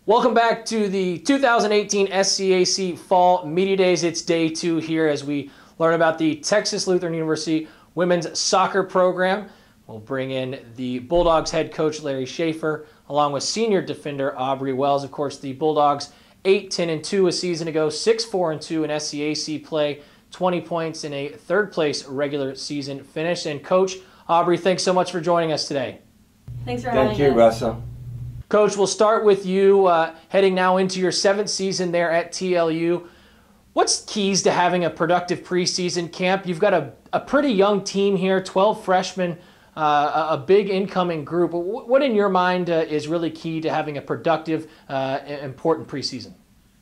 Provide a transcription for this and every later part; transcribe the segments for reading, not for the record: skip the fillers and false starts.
Welcome back to the 2018 SCAC Fall Media Days. It's day 2 here as we learn about the Texas Lutheran University women's soccer program. We'll bring in the Bulldogs head coach Larry Schaffer along with senior defender Aubrie Wells. Of course, the Bulldogs 8-10-2 a season ago, 6-4-2 in SCAC play, 20 points in a third-place regular season finish. And Coach Aubrie, thanks so much for joining us today. Thanks for having us. Thank you, Russell. Coach, we'll start with you heading now into your 7th season there at TLU. What's keys to having a productive preseason camp? You've got a pretty young team here, 12 freshmen, a big incoming group. What in your mind is really key to having a productive, important preseason?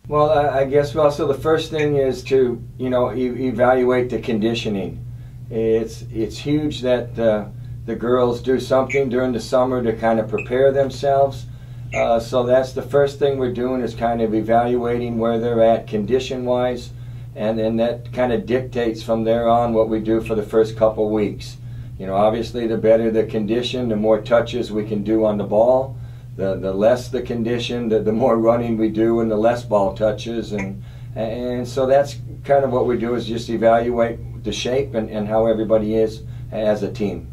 Well, I guess, Russell, the first thing is to, evaluate the conditioning. It's huge that the girls do something during the summer to kind of prepare themselves. So that's the first thing we're doing, is kind of evaluating where they're at condition-wise, and then that kind of dictates from there on what we do for the first couple weeks. Obviously the better the condition, the more touches we can do on the ball. The less the condition, the more running we do and the less ball touches. And so that's kind of what we do, is just evaluate the shape and how everybody is as a team.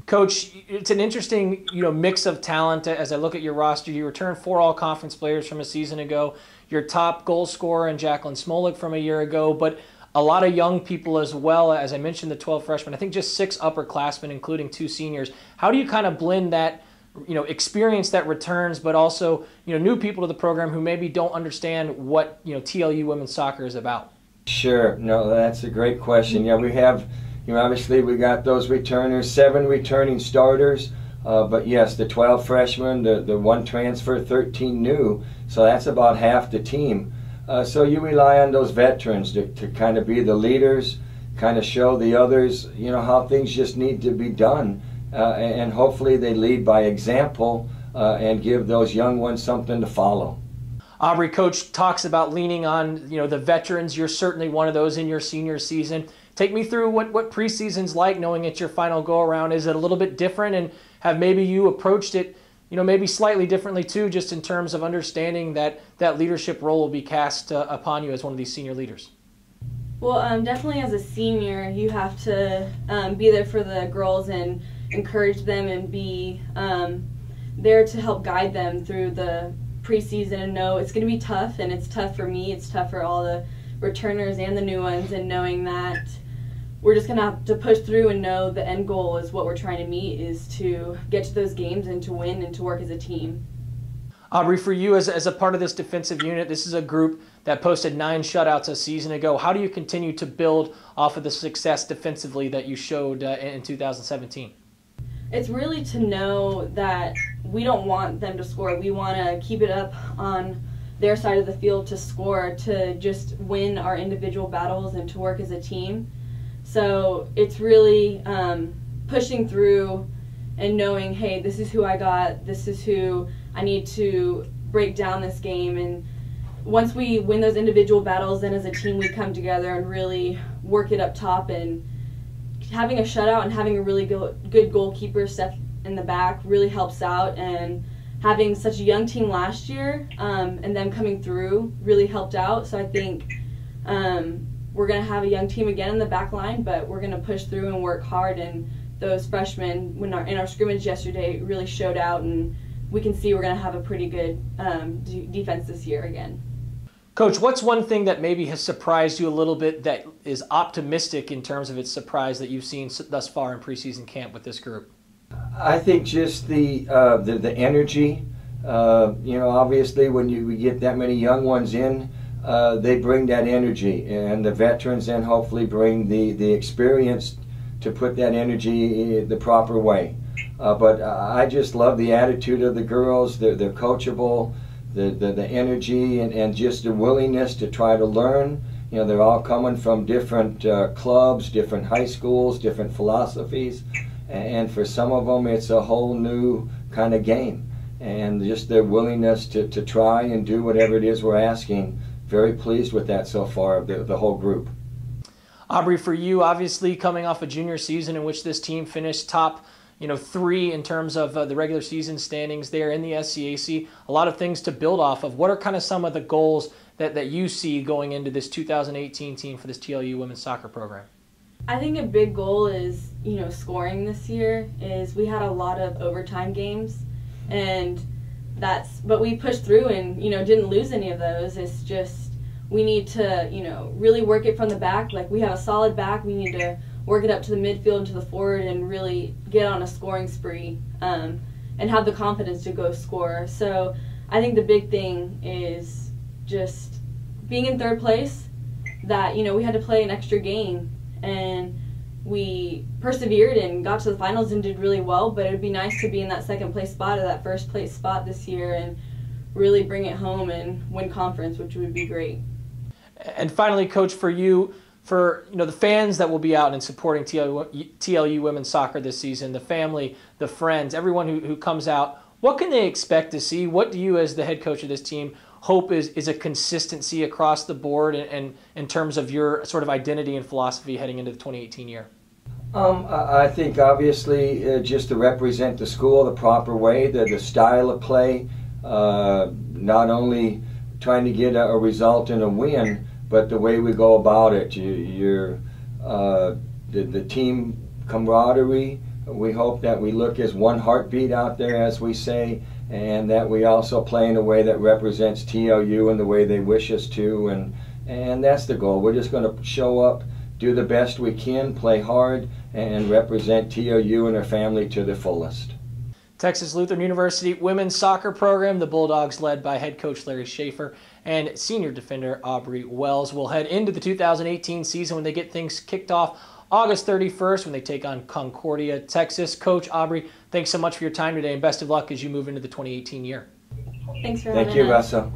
Coach, it's an interesting mix of talent. As I look at your roster, you returned 4 all-conference players from a season ago. Your top goal scorer and Jacqueline Smolik from a year ago, but a lot of young people as well. As I mentioned, the 12 freshmen, I think just 6 upperclassmen, including 2 seniors. How do you kind of blend that experience that returns, but also new people to the program who maybe don't understand what TLU women's soccer is about? Sure. No, that's a great question. Yeah, we have. Obviously we got those returners, 7 returning starters, but yes, the 12 freshmen, the 1 transfer, 13 new, so that's about half the team. So you rely on those veterans to kind of be the leaders, kind of show the others, how things just need to be done, and hopefully they lead by example and give those young ones something to follow. Aubrie, Coach talks about leaning on the veterans. You're certainly one of those in your senior season. Take me through what preseason's like, knowing it's your final go-around. Is it a little bit different, and have maybe you approached it, maybe slightly differently too, just in terms of understanding that leadership role will be cast upon you as one of these senior leaders? Well, definitely as a senior, you have to be there for the girls and encourage them and be there to help guide them through the preseason, and know it's going to be tough, and it's tough for me, it's tough for all the returners and the new ones, and knowing that we're just going to have to push through and know the end goal is what we're trying to meet, is to get to those games and to win and to work as a team. Aubrie, for you as a part of this defensive unit, this is a group that posted 9 shutouts a season ago. How do you continue to build off of the success defensively that you showed in 2017? It's really to know that we don't want them to score. We want to keep it up on their side of the field to score, to just win our individual battles and to work as a team. So it's really pushing through and knowing, hey, this is who I got, this is who I need to break down this game. And once we win those individual battles, then as a team we come together and really work it up top. And having a shutout and having a really good goalkeeper step in the back really helps out. And having such a young team last year and them coming through really helped out. So I think we're going to have a young team again in the back line, but we're going to push through and work hard. And those freshmen, in our scrimmage yesterday, really showed out, and we can see we're going to have a pretty good defense this year again. Coach, what's one thing that maybe has surprised you a little bit, that is optimistic in terms of its surprise, that you've seen thus far in preseason camp with this group? I think just the energy. Obviously when we get that many young ones in, they bring that energy, and the veterans then hopefully bring the experience to put that energy the proper way. But I just love the attitude of the girls. They're coachable, the energy, and just the willingness to try to learn. They're all coming from different clubs, different high schools, different philosophies. And for some of them, it's a whole new kind of game. And just their willingness to try and do whatever it is we're asking. Very pleased with that so far, the whole group. Aubrie, for you, obviously coming off a junior season in which this team finished top 3 in terms of the regular season standings there in the SCAC. A lot of things to build off of. What are kind of some of the goals that you see going into this 2018 team for this TLU women's soccer program? I think a big goal is, scoring this year. Is we had a lot of overtime games, but we pushed through and, didn't lose any of those. It's just we need to, really work it from the back. Like, we have a solid back. We need to work it up to the midfield and to the forward and really get on a scoring spree and have the confidence to go score. So I think the big thing is just being in third place, that, we had to play an extra game and we persevered and got to the finals and did really well, but it would be nice to be in that second place spot or that first place spot this year and really bring it home and win conference, which would be great. And finally, Coach, for you, for the fans that will be out and supporting TLU women's soccer this season, the family, the friends, everyone who comes out, what can they expect to see? What do you, as the head coach of this team, hope is a consistency across the board and in terms of your sort of identity and philosophy heading into the 2018 year? I think obviously just to represent the school the proper way, the style of play, not only trying to get a result and a win, but the way we go about it. The team camaraderie. We hope that we look as one heartbeat out there, as we say, and that we also play in a way that represents TLU in the way they wish us to, and that's the goal. We're just going to show up, do the best we can, play hard, and represent TLU and their family to the fullest. Texas Lutheran University women's soccer program, the Bulldogs led by head coach Larry Schaffer and senior defender Aubrie Wells will head into the 2018 season when they get things kicked off August 31st when they take on Concordia, Texas. Coach Aubrie, thanks so much for your time today and best of luck as you move into the 2018 year. Thanks for having us. Thank you, Russell.